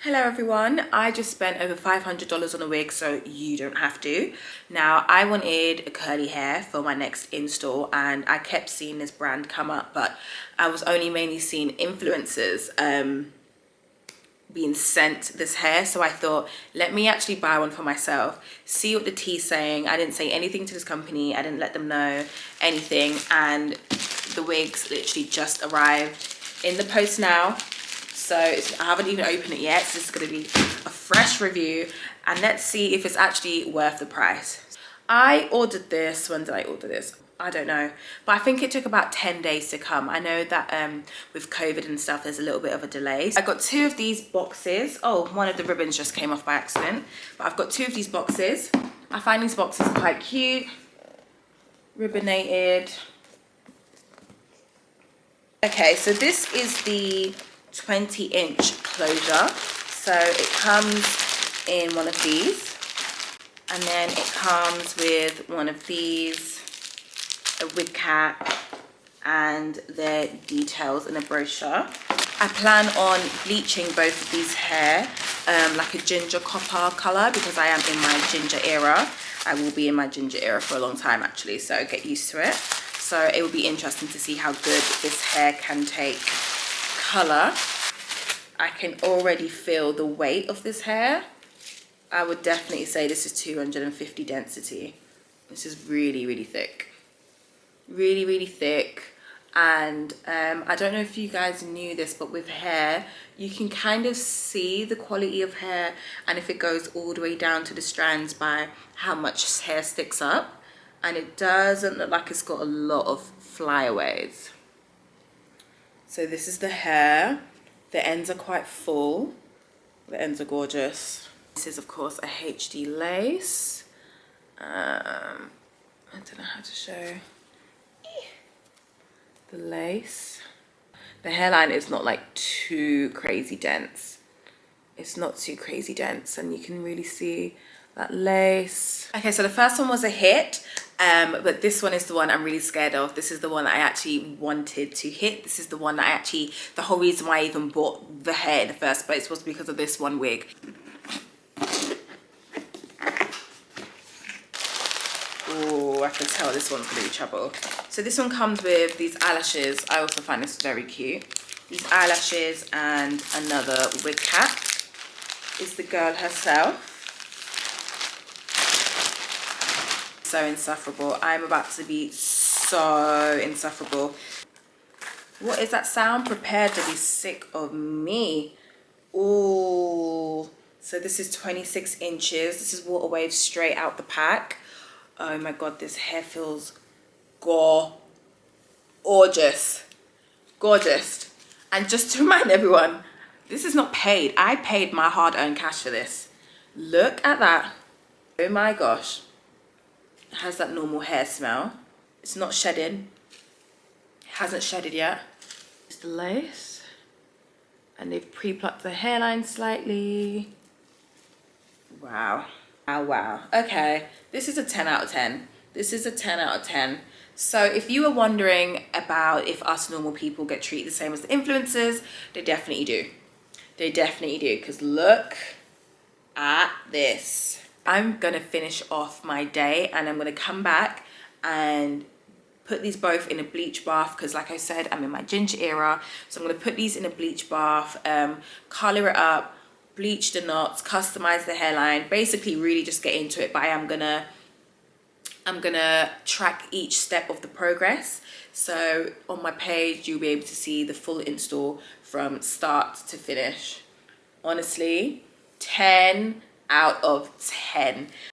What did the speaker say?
Hello everyone, I just spent over $500 on a wig, so you don't have to. Now, I wanted a curly hair for my next install and I kept seeing this brand come up, but I was only mainly seeing influencers being sent this hair, so I thought, let me actually buy one for myself, see what the tea's saying. I didn't say anything to this company, I didn't let them know anything, and the wigs literally just arrived in the post now. So I haven't even opened it yet, so this is going to be a fresh review, and let's see if it's actually worth the price. I ordered this, when did I order this? I don't know, but I think it took about 10 days to come. I know that with COVID and stuff, there's a little bit of a delay. I got two of these boxes. Oh, one of the ribbons just came off by accident, but I've got two of these boxes. I find these boxes quite cute, ribbonated. Okay, so this is the 20-inch closure, so it comes in one of these, and then it comes with one of these, a wig cap, and their details in a brochure. I plan on bleaching both of these hair like a ginger copper color, because I am in my ginger era. I will be in my ginger era for a long time actually, so get used to it. So it will be interesting to see how good this hair can take color. I can already feel the weight of this hair. I would definitely say this is 250 density. This is really, really thick. Really, really thick. And I don't know if you guys knew this, but with hair, you can kind of see the quality of hair and if it goes all the way down to the strands by how much hair sticks up. And it doesn't look like it's got a lot of flyaways. So this is the hair. The ends are quite full. The ends are gorgeous. This is of course a HD lace. I don't know how to show the lace. The hairline is not like too crazy dense. It's not too crazy dense, and you can really see that lace. Okay, so the first one was a hit, but this one is the one I'm really scared of. This is the one that I actually wanted to hit. This is the one that the whole reason why I even bought the hair in the first place was because of this one wig. Oh, I can tell this one's gonna be trouble. So this one comes with these eyelashes. I also find this very cute. These eyelashes and another wig cap. Is the girl herself. So insufferable. I'm about to be so insufferable. What is that sound? Prepare to be sick of me. Ooh. So this is 26 inches. This is Waterwave straight out the pack. Oh my god, this hair feels gorgeous. Gorgeous. And just to remind everyone, this is not paid. I paid my hard-earned cash for this. Look at that. Oh my gosh. It has that normal hair smell. It's not shedding. It hasn't shedded yet. It's the lace. And they've pre-plucked the hairline slightly. Wow. Wow, wow. Okay, this is a 10 out of 10. This is a 10 out of 10. So if you were wondering about if us normal people get treated the same as the influencers, they definitely do. They definitely do, because look at this. I'm gonna finish off my day and I'm gonna come back and put these both in a bleach bath, because like I said, I'm in my ginger era. So I'm gonna put these in a bleach bath, color it up, bleach the knots, customize the hairline, basically really just get into it. But I'm gonna track each step of the progress. So on my page, you'll be able to see the full install from start to finish. Honestly, 10 out of 10.